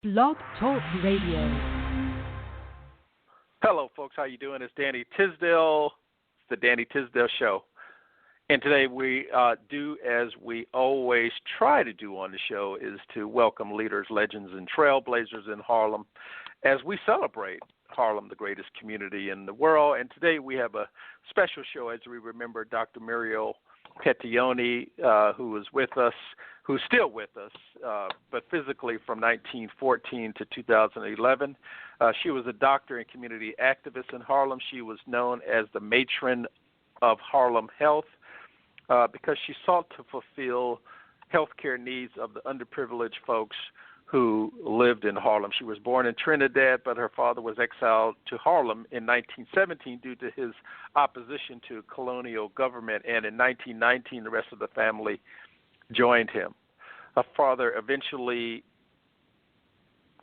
Blog Talk Radio. Hello, folks. How you doing? It's Danny Tisdale. It's the Danny Tisdale Show. And today we do as we always try to do on the show is to welcome leaders, legends, and trailblazers in Harlem as we celebrate Harlem, the greatest community in the world. And today we have a special show as we remember Dr. Muriel Petioni, who was with us, who's still with us, but physically from 1914 to 2011. She was a doctor and community activist in Harlem. She was known as the matron of Harlem Health because she sought to fulfill healthcare needs of the underprivileged folks who lived in Harlem. She was born in Trinidad, but her father was exiled to Harlem in 1917 due to his opposition to colonial government, and in 1919 the rest of the family joined him. Her father eventually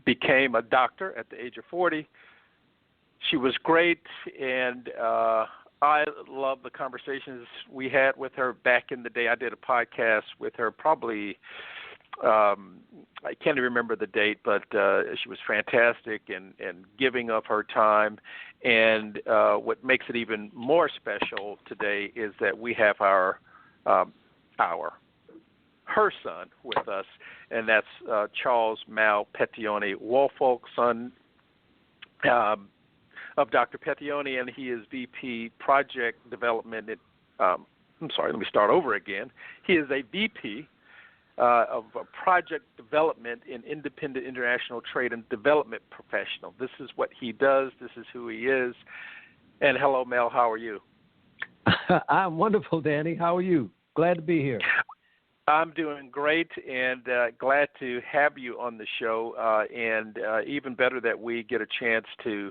became a doctor at the age of 40. She was great, and I love the conversations we had with her back in the day. I did a podcast with her probably I can't even remember the date, but she was fantastic and giving of her time. And what makes it even more special today is that we have her son with us, and that's Charles Mal Petioni Woolfolk, son of Dr. Petioni, and he is VP Project Development. Let me start over again. He is a VP of project development in independent international trade and development professional. This is what he does. This is who he is. And hello, Mel. How are you? I'm wonderful, Danny. How are you? Glad to be here. I'm doing great and glad to have you on the show, and even better that we get a chance to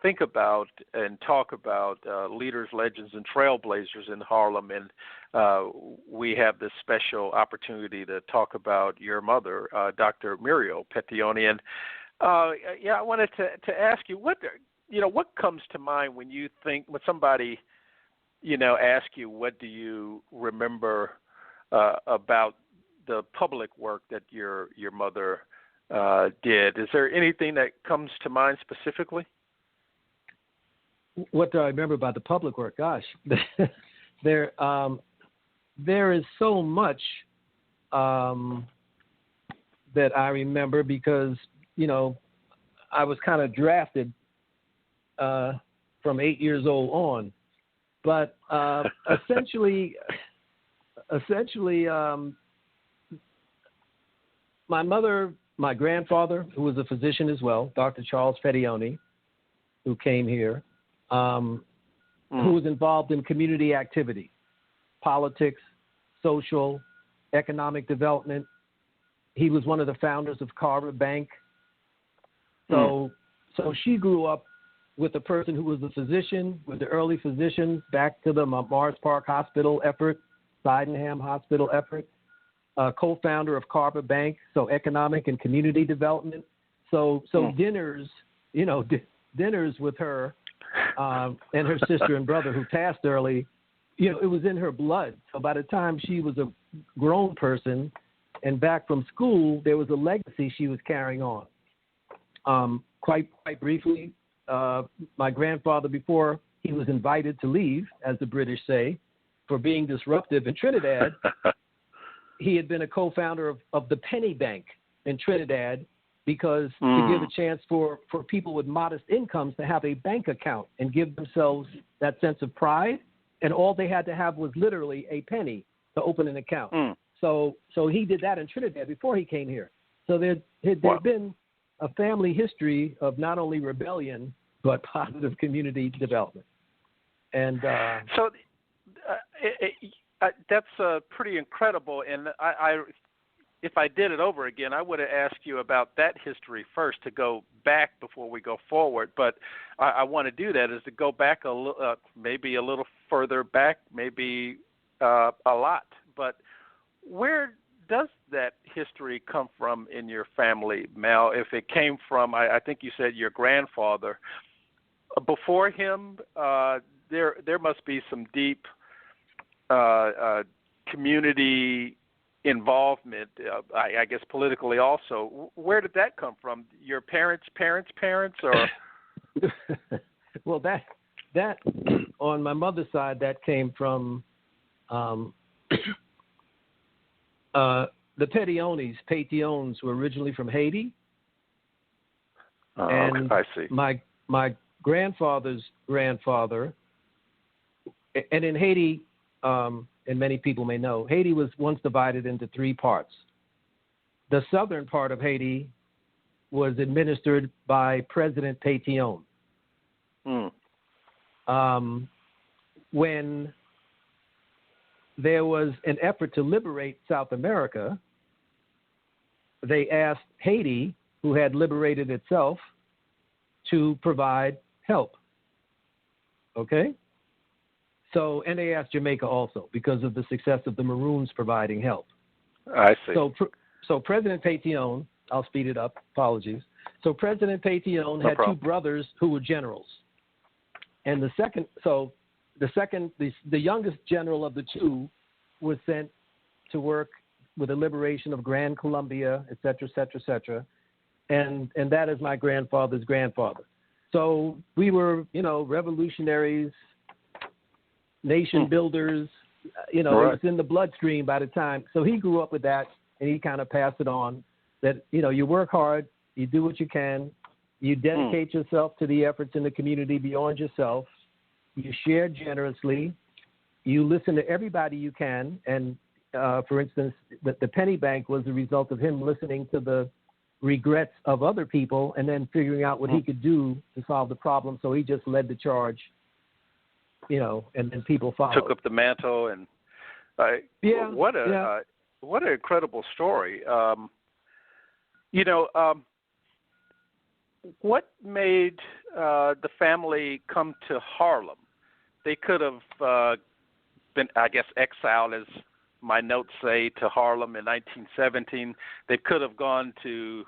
think about and talk about leaders, legends, and trailblazers in Harlem. And we have this special opportunity to talk about your mother, Dr. Muriel Petioni. And I wanted to ask you what comes to mind when you think, when somebody ask you, what do you remember about the public work that your mother did? Is there anything that comes to mind specifically? What do I remember about the public work? Gosh, there is so much that I remember because I was kind of drafted from 8 years old on, but essentially, my mother, my grandfather, who was a physician as well, Dr. Charles Petioni, who came here, who was involved in community activity, politics, social, economic development. He was one of the founders of Carver Bank. So she grew up with a person who was a physician, with the early physicians back to the Mars Park Hospital effort, Sydenham Hospital effort, co-founder of Carver Bank, so economic and community development. So dinners, dinners with her and her sister and brother who passed early, it was in her blood. So by the time she was a grown person and back from school, there was a legacy she was carrying on. Quite briefly, my grandfather, before he was invited to leave, as the British say, for being disruptive in Trinidad, he had been a co-founder of the Penny Bank in Trinidad because to give a chance for people with modest incomes to have a bank account and give themselves that sense of pride. And all they had to have was literally a penny to open an account. So he did that in Trinidad before he came here. So there had been a family history of not only rebellion, but positive community development. And that's pretty incredible. And if I did it over again, I would have asked you about that history first to go back before we go forward. But I want to do that is to go back maybe a little further back, maybe a lot. But where does that history come from in your family, Mal? If it came from, I think you said your grandfather. Before him, there must be some deep community involvement, I guess politically also. Where did that come from? Your parents, or? Well, that on my mother's side, that came from the Petionis were originally from Haiti. And I see. My grandfather's grandfather, and in Haiti, and many people may know, Haiti was once divided into three parts. The southern part of Haiti was administered by President Petioni. When there was an effort to liberate South America, they asked Haiti, who had liberated itself, to provide help. Okay? So, and they asked Jamaica also because of the success of the Maroons providing help. I see. So President Petioni, I'll speed it up, apologies. So President Petioni had two brothers who were generals. And the youngest general of the two was sent to work with the liberation of Grand Colombia, et cetera, et cetera, et cetera. And that is my grandfather's grandfather. So we were, revolutionaries, nation builders, it was in the bloodstream by the time. So he grew up with that, and he kind of passed it on that, you work hard, you do what you can, you dedicate yourself to the efforts in the community beyond yourself, you share generously, you listen to everybody you can. And, for instance, the penny bank was the result of him listening to the regrets of other people and then figuring out what he could do to solve the problem. So he just led the charge, and then people followed. Took up the mantle, and what an incredible story. What made the family come to Harlem? They could have been, I guess, exiled, as my notes say, to Harlem in 1917. They could have gone to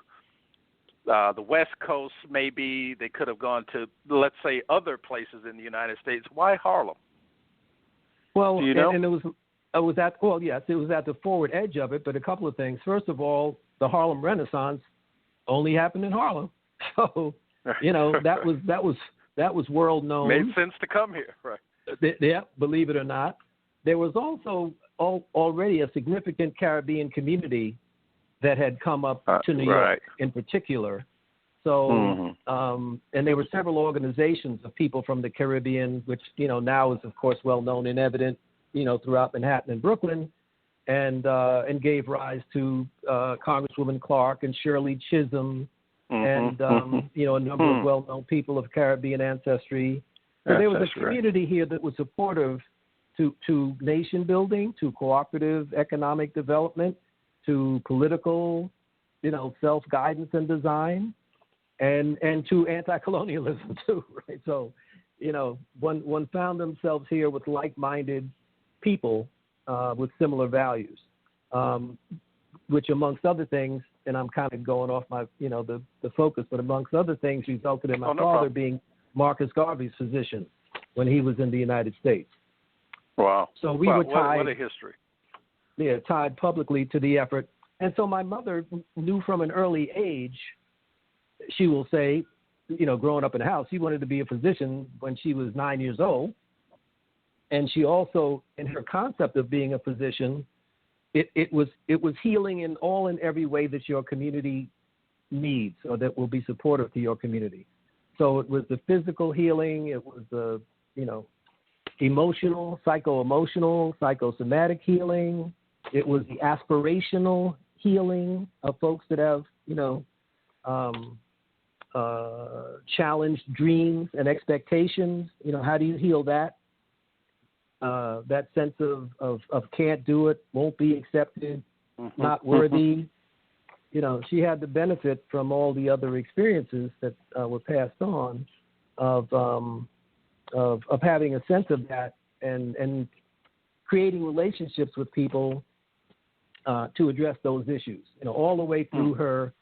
the West Coast, maybe. They could have gone to, let's say, other places in the United States. Why Harlem? Well, do you know? And it was at the forward edge of it, but a couple of things. First of all, the Harlem Renaissance only happened in Harlem. So, that was world known. Made sense to come here, right? Yeah, believe it or not. There was also already a significant Caribbean community that had come up to New York in particular. So, and there were several organizations of people from the Caribbean, which, now is, of course, well known and evident, throughout Manhattan and Brooklyn, and gave rise to Congresswoman Clark and Shirley Chisholm and, a number of well-known people of Caribbean ancestry. So there was a community here that was supportive to nation building, to cooperative economic development, to political, self-guidance and design, and to anti-colonialism too, right? So, one found themselves here with like-minded people with similar values, which amongst other things, and I'm kind of going off my, the focus, but amongst other things resulted in my father being Marcus Garvey's physician when he was in the United States. Wow. So we were tied. What a history. Yeah, tied publicly to the effort. And so my mother knew from an early age, she will say, growing up in the house, she wanted to be a physician when she was 9 years old. And she also, in her concept of being a physician, it was healing in all and every way that your community needs or that will be supportive to your community. So it was the physical healing, it was the, emotional, psycho-emotional, psychosomatic healing. It was the aspirational healing of folks that have, challenged dreams and expectations. How do you heal that? That sense of can't do it, won't be accepted, not worthy. She had the benefit from all the other experiences that were passed on of having a sense of that and creating relationships with people to address those issues. All the way through her,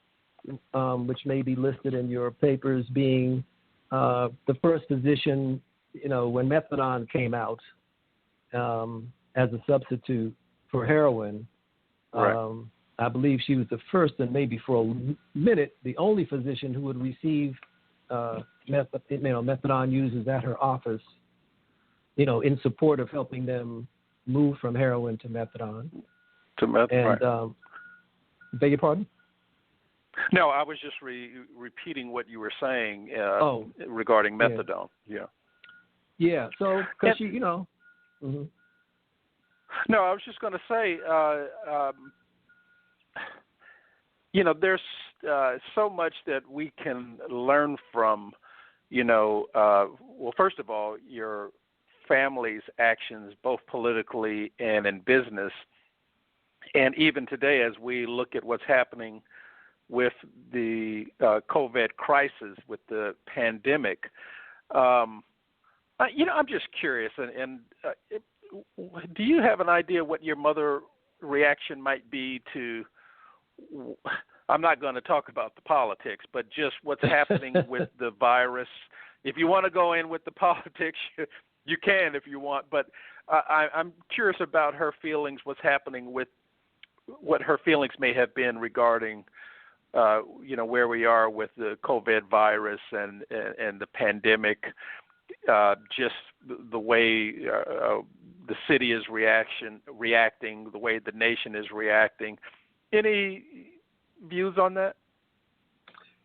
which may be listed in your papers, being the first physician, when methadone came out as a substitute for heroin, Right. I believe she was the first and maybe for a minute the only physician who would receive methadone users at her office, in support of helping them move from heroin to methadone. Right. Beg your pardon? No, I was just repeating what you were saying regarding methadone. Yeah. Yeah. So, because she, Mm-hmm. No, I was just going to say, there's so much that we can learn from, well, first of all, your family's actions, both politically and in business. And even today, as we look at what's happening with the COVID crisis, with the pandemic, I'm just curious, and do you have an idea what your mother's reaction might be to, I'm not going to talk about the politics, but just what's happening with the virus? If you want to go in with the politics, you can if you want, but I'm curious about her feelings, what's happening with what her feelings may have been regarding, where we are with the COVID virus and the pandemic, just the way the city is reacting, the way the nation is reacting. Any views on that?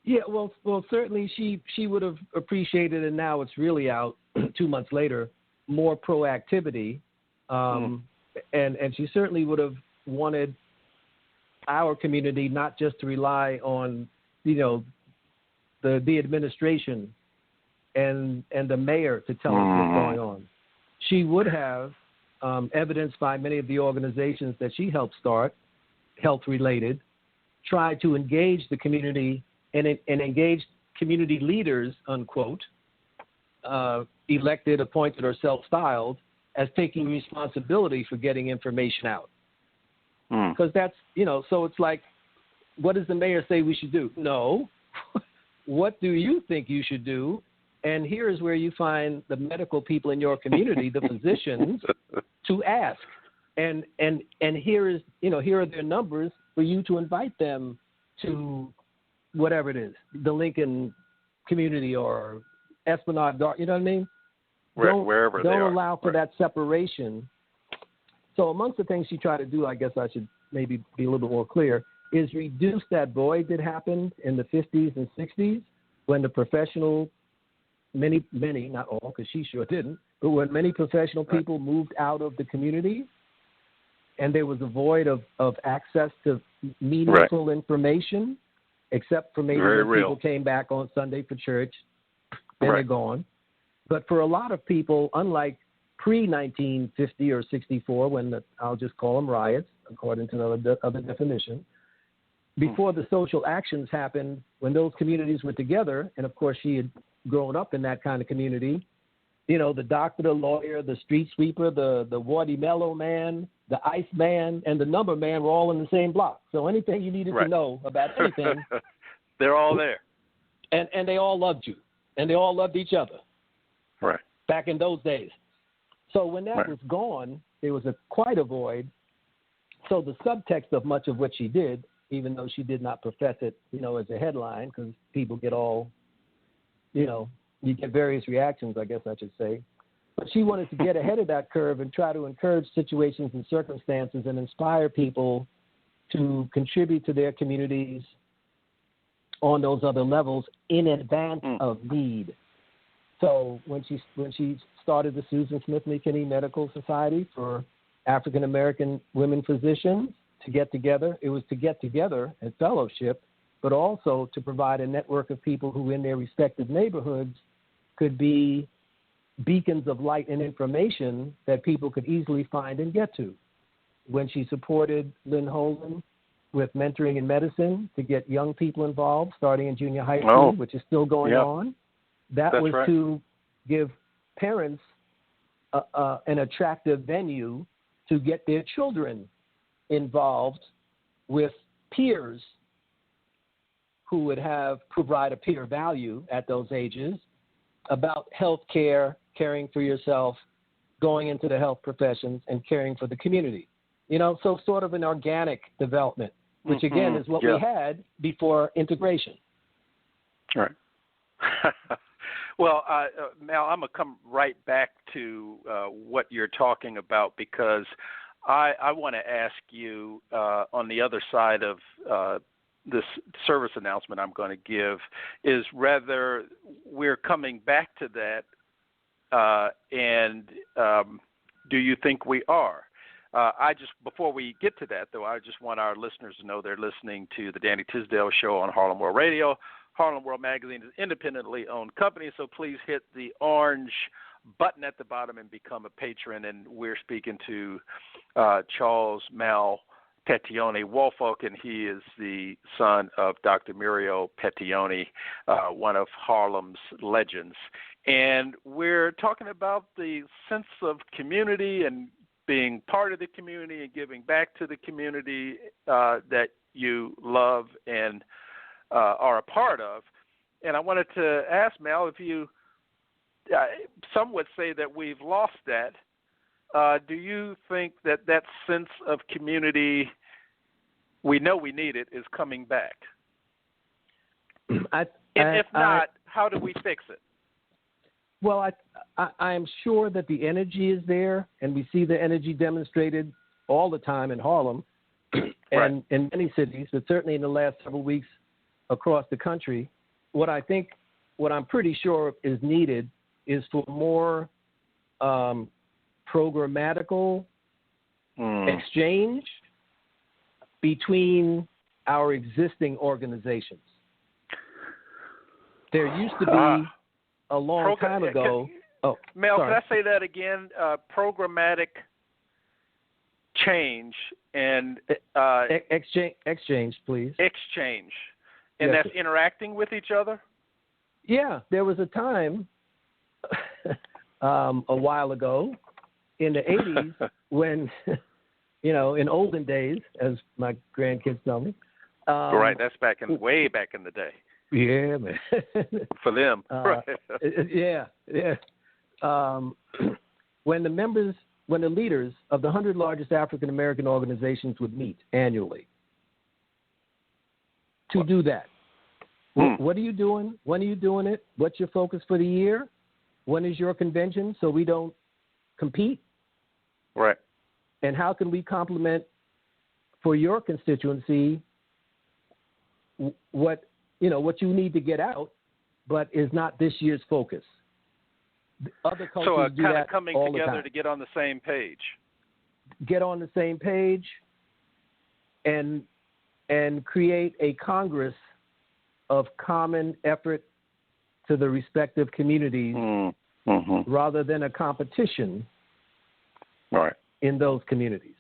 Yeah, well, certainly she would have appreciated, and now it's really out 2 months later, more proactivity, and she certainly would have wanted our community not just to rely on, the administration and the mayor to tell us what's going on. She would have, evidenced by many of the organizations that she helped start, health-related, tried to engage the community and engage community leaders, unquote, elected, appointed, or self-styled, as taking responsibility for getting information out. Because that's, so it's like, what does the mayor say we should do? No. What do you think you should do? And here is where you find the medical people in your community, the physicians, to ask. And here is, here are their numbers for you to invite them to whatever it is, the Lincoln community or Esplanade Dark, you know what I mean? Wherever they are. Don't allow for that separation. So amongst the things she tried to do, I guess I should maybe be a little bit more clear, is reduce that void that happened in the 50s and 60s when the professional, many, not all, because she sure didn't, but when many professional people moved out of the community and there was a void of access to meaningful information, except for maybe when people came back on Sunday for church, then they're gone. But for a lot of people, unlike pre-1950 or 64, when I'll just call them riots, according to the other definition, before the social actions happened, when those communities were together, and of course she had grown up in that kind of community, the doctor, the lawyer, the street sweeper, the watermelon man, the ice man, and the number man were all in the same block. So anything you needed to know about anything, they're all there. And they all loved you, and they all loved each other. Right. Back in those days. So when that was gone, there was quite a void. So the subtext of much of what she did, even though she did not profess it, as a headline, because people get all, you get various reactions, I guess I should say. But she wanted to get ahead of that curve and try to encourage situations and circumstances and inspire people to contribute to their communities on those other levels in advance of need. So when she started the Susan Smith McKinney Medical Society for African American women physicians to get together, it was to get together and fellowship, but also to provide a network of people who in their respective neighborhoods could be beacons of light and information that people could easily find and get to. When she supported Lynn Holden with mentoring in medicine to get young people involved, starting in junior high school, which is still going on, that was to give parents an attractive venue to get their children involved with peers who would provide a peer value at those ages about health care, caring for yourself, going into the health professions, and caring for the community. So sort of an organic development, which again is what we had before integration. Right. Well, Mal, I'm going to come right back to what you're talking about, because I want to ask you on the other side of this service announcement I'm going to give is whether we're coming back to that, and do you think we are? Before we get to that, though, I just want our listeners to know they're listening to the Danny Tisdale Show on Harlem World Radio. Harlem World Magazine is an independently owned company, so please hit the orange button at the bottom and become a patron. And we're speaking to Charles Mal Petioni Woolfolk, and he is the son of Dr. Muriel Petioni, one of Harlem's legends. And we're talking about the sense of community and being part of the community and giving back to the community that you love and are a part of. And I wanted to ask Mal if you, some would say that we've lost that. Do you think that that sense of community, we know we need it, is coming back? If not, how do we fix it? Well, I am sure that the energy is there, and we see the energy demonstrated all the time in Harlem and in many cities, but certainly in the last several weeks across the country. What I'm pretty sure is needed is for more programmatical exchange between our existing organizations. There used to be a long time ago. Mel, sorry. Can I say that again? Programmatic change and exchange, please. Exchange, and yes, that's interacting with each other. Yeah, there was a time a while ago in the 80s when, in olden days, as my grandkids tell me. Right, that's way back in the day. Yeah, man. For them. Yeah. When the leaders of the 100 largest African American organizations would meet annually to do that. What are you doing? When are you doing it? What's your focus for the year? When is your convention so we don't compete? Right. And how can we complement for your constituency what you need to get out, but is not this year's focus? Other cultures do kind that of coming all together the time. to get on the same page. Get on the same page and create a Congress of common effort to the respective communities rather than a competition in those communities.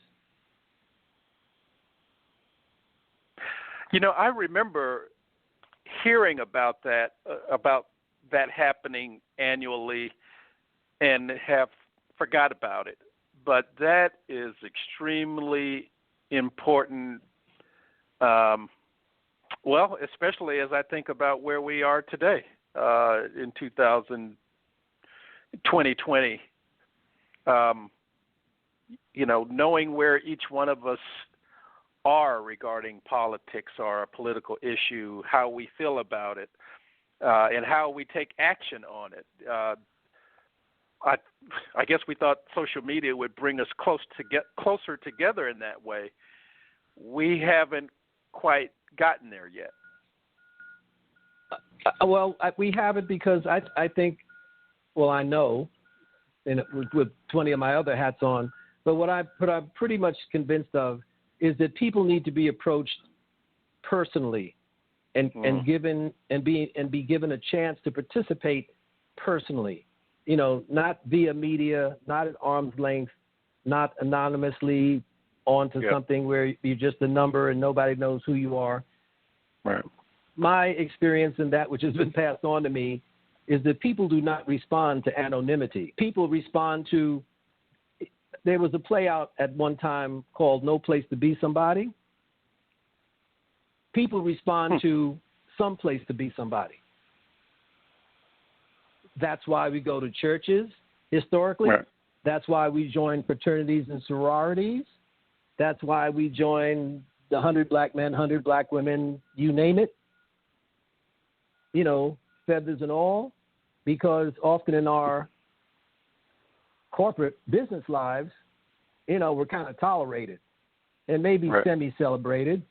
I remember hearing about that happening annually and have forgot about it. But that is extremely important, especially as I think about where we are today in 2020. Knowing where each one of us are regarding politics or a political issue, how we feel about it, and how we take action on it. I guess we thought social media would bring us closer together in that way. We haven't quite gotten there yet. We haven't because I think, I know, and with 20 of my other hats on, but what I'm pretty much convinced of is that people need to be approached personally and be given a chance to participate personally. Not via media, not at arm's length, not anonymously onto something where you're just a number and nobody knows who you are. Right. My experience in that, which has been passed on to me, is that people do not respond to anonymity. People respond to. There was a play out at one time called "No Place to Be Somebody." People respond to some place to be somebody. That's why we go to churches historically. Right. That's why we join fraternities and sororities. That's why we joined the 100 Black Men, 100 Black Women, you name it, feathers and all, because often in our corporate business lives, we're kind of tolerated and maybe semi-celebrated,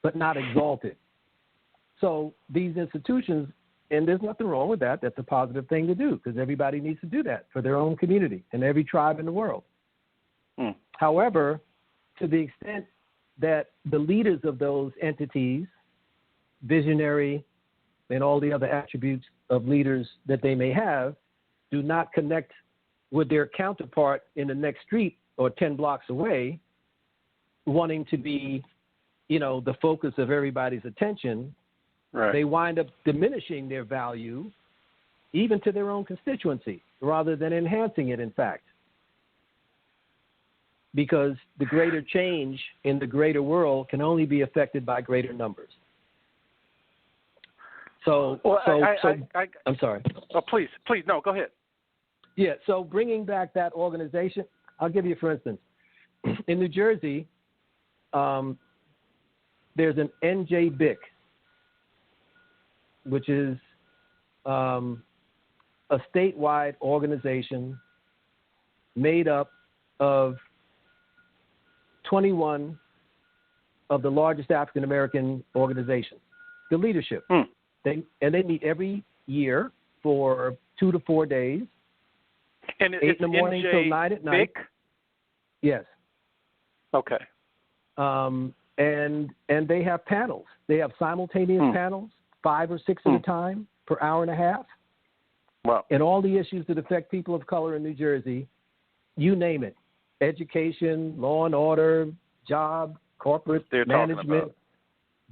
but not exalted. So these institutions, and there's nothing wrong with that. That's a positive thing to do because everybody needs to do that for their own community and every tribe in the world. However, to the extent that the leaders of those entities, visionary and all the other attributes of leaders that they may have, do not connect with their counterpart in the next street or 10 blocks away, wanting to be, the focus of everybody's attention, they wind up diminishing their value even to their own constituency rather than enhancing it, in fact. Because the greater change in the greater world can only be affected by greater numbers. I'm sorry. Oh, please, no, go ahead. Yeah, so bringing back that organization, I'll give you, for instance, in New Jersey, there's an NJBIC, which is a statewide organization made up of 21 of the largest African American organizations, the leadership. They meet every year for 2 to 4 days, and 8 in the morning till 9 at night. Yes. Okay. And they have panels. They have simultaneous panels, 5 or 6 at a time per hour and a half. Wow. And all the issues that affect people of color in New Jersey, you name it. Education, law and order, job, corporate management,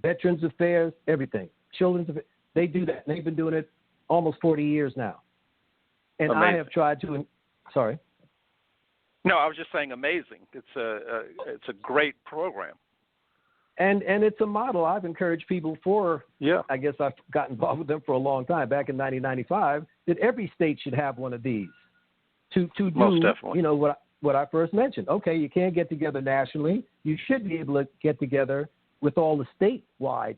veterans affairs, everything. Children's affairs. They do that. And they've been doing it almost 40 years now. And amazing. I have tried to sorry. No, I was just saying amazing. It's a great program. And it's a model I've encouraged people for. Yeah. I guess I've got involved with them for a long time, back in 1995, that every state should have one of these to do, most definitely. What I first mentioned. Okay, you can't get together nationally. You should be able to get together with all the statewide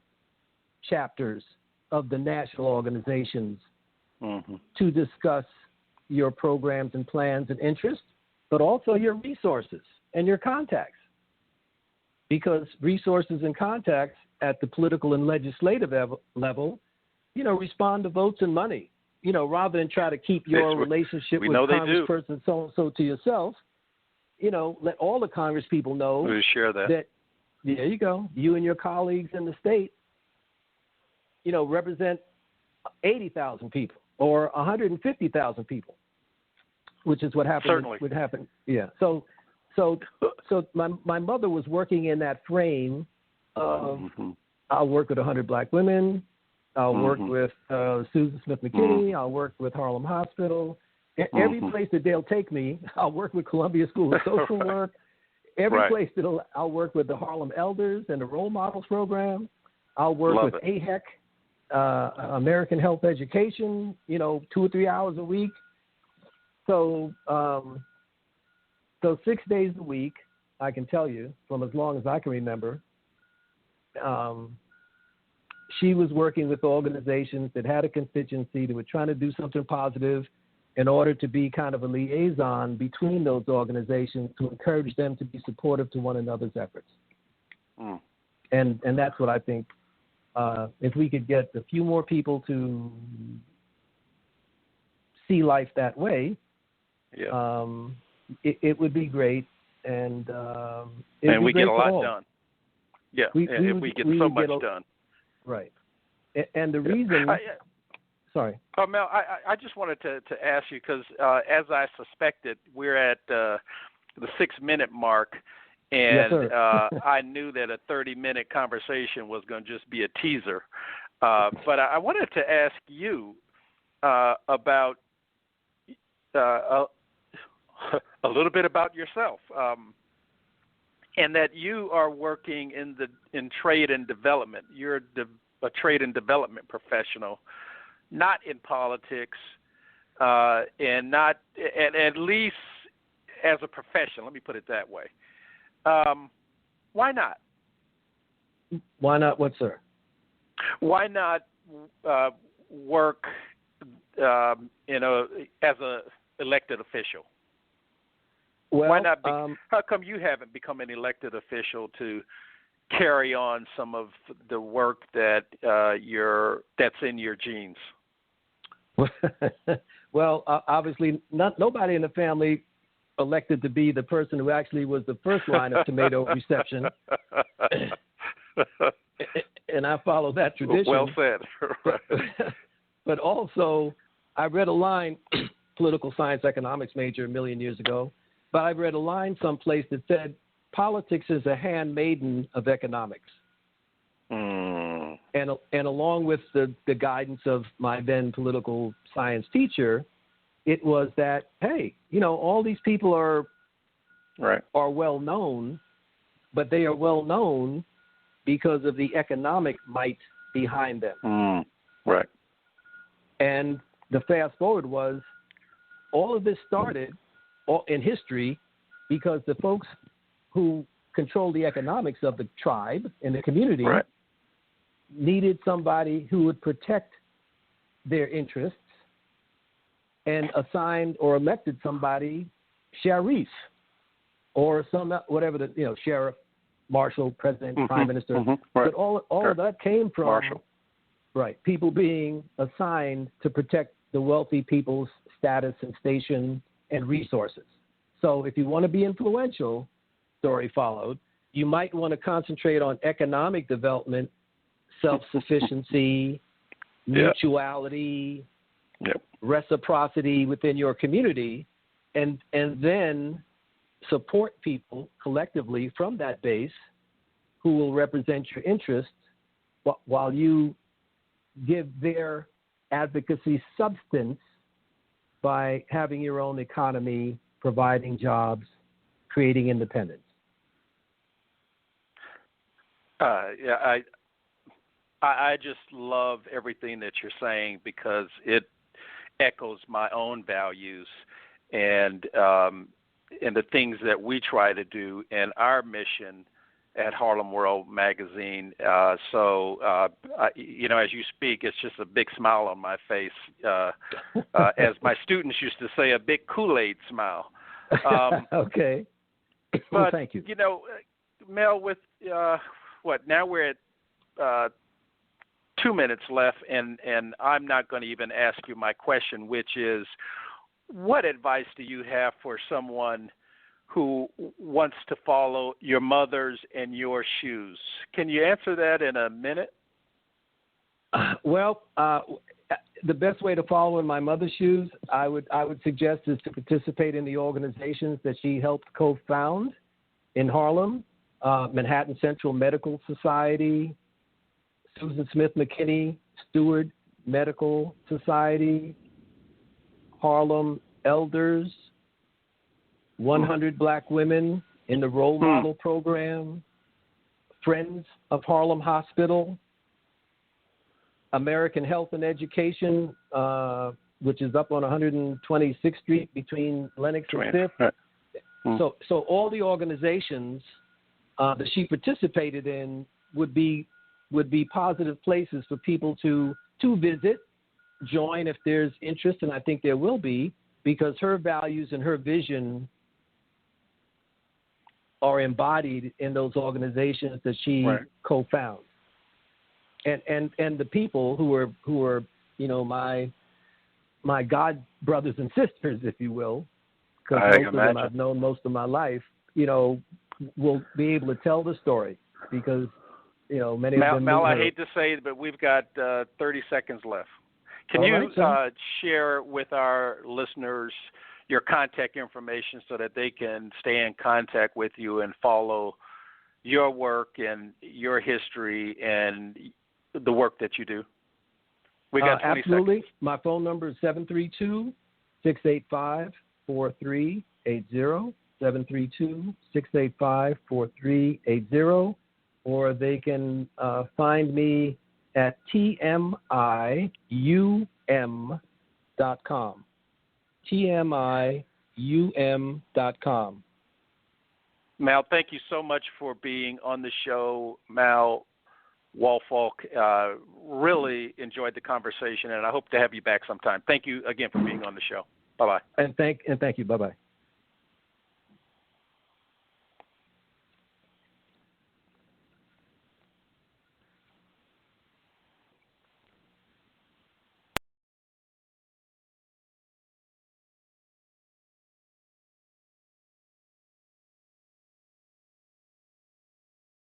chapters of the national organizations to discuss your programs and plans and interests, but also your resources and your contacts. Because resources and contacts at the political and legislative level, respond to votes and money, rather than try to keep your relationship with congressperson so to yourself. Let all the Congress people know we share that. There you go. You and your colleagues in the state, represent 80,000 people or 150,000 people, which is what happened. Certainly. Would happen. Yeah. So my mother was working in that frame of I'll work with 100 Black women. I'll work with Susan Smith McKinney. I'll work with Harlem Hosptial. Every place that they'll take me, I'll work with Columbia School of Social Work. Every place that I'll work with the Harlem Elders and the Role Models Program. I'll work with AHEC, American Health Education, 2 or 3 hours a week. So 6 days a week, I can tell you, from as long as I can remember, she was working with organizations that had a constituency that were trying to do something positive in order to be kind of a liaison between those organizations to encourage them to be supportive to one another's efforts. And that's what I think, if we could get a few more people to see life that way, it would be great. And we get a lot done. Yeah, if we get so much done. Right. And the reason... Sorry. Mel, I just wanted to ask you, because as I suspected, we're at the 6-minute mark, and I knew that a 30-minute conversation was going to just be a teaser. But I wanted to ask you about a little bit about yourself, and that you are working in trade and development. You're a trade and development professional. Not in politics, and not, and at least as a profession. Let me put it that way. Why not? Why not what, sir? Why not work as a elected official? Well, why not? How come you haven't become an elected official to carry on some of the work that that's in your genes? Well, obviously, nobody in the family elected to be the person who actually was the first line of tomato reception. And I follow that tradition. Well said. But also, I read a line, political science economics major a million years ago, but I read a line someplace that said, politics is a handmaiden of economics. And along with the guidance of my then political science teacher, it was that, hey, all these people are well known, but they are well known because of the economic might behind them. Right. And the fast forward was, all of this started in history because the folks who control the economics of the tribe and the community needed somebody who would protect their interests and assigned or elected somebody sheriff or whatever sheriff, marshal, president, prime minister. But all of that came from Marshal. People being assigned to protect the wealthy people's status and station and resources. So if you want to be influential, story followed, you might want to concentrate on economic development, self-sufficiency, mutuality, reciprocity within your community, and then support people collectively from that base who will represent your interests while you give their advocacy substance by having your own economy, providing jobs, creating independence. I just love everything that you're saying because it echoes my own values and the things that we try to do in our mission at Harlem World Magazine. As you speak, it's just a big smile on my face. As my students used to say, a big Kool-Aid smile. Okay. But, thank you. Mel, with now we're at 2 minutes left, and I'm not going to even ask you my question, which is, what advice do you have for someone who wants to follow your mother's and your shoes? Can you answer that in a minute? Well, the best way to follow in my mother's shoes, I would suggest, is to participate in the organizations that she helped co-found in Harlem: Manhattan Central Medical Society, Susan Smith McKinney Stewart Medical Society, Harlem Elders, 100 Black Women in the Role Model Program, Friends of Harlem Hosptial, American Health and Education, which is up on 126th Street between Lenox and 5th. So all the organizations that she participated in would be positive places for people to visit, join if there's interest, and I think there will be, because her values and her vision are embodied in those organizations that she co-found. And the people who are my god brothers and sisters, if you will, because most of them I've known most of my life, will be able to tell the story because many of them. Mal, I hate to say it, but we've got 30 seconds left. Can you share with our listeners your contact information so that they can stay in contact with you and follow your work and your history and the work that you do? We got 20 absolutely. seconds. My phone number is 732-685-4380, 732-685-4380, or they can find me at tmium.com. tmium.com. Mal, thank you so much for being on the show, Mal Woolfolk. Really enjoyed the conversation, and I hope to have you back sometime. Thank you again for being on the show. Bye-bye. And thank you. Bye-bye.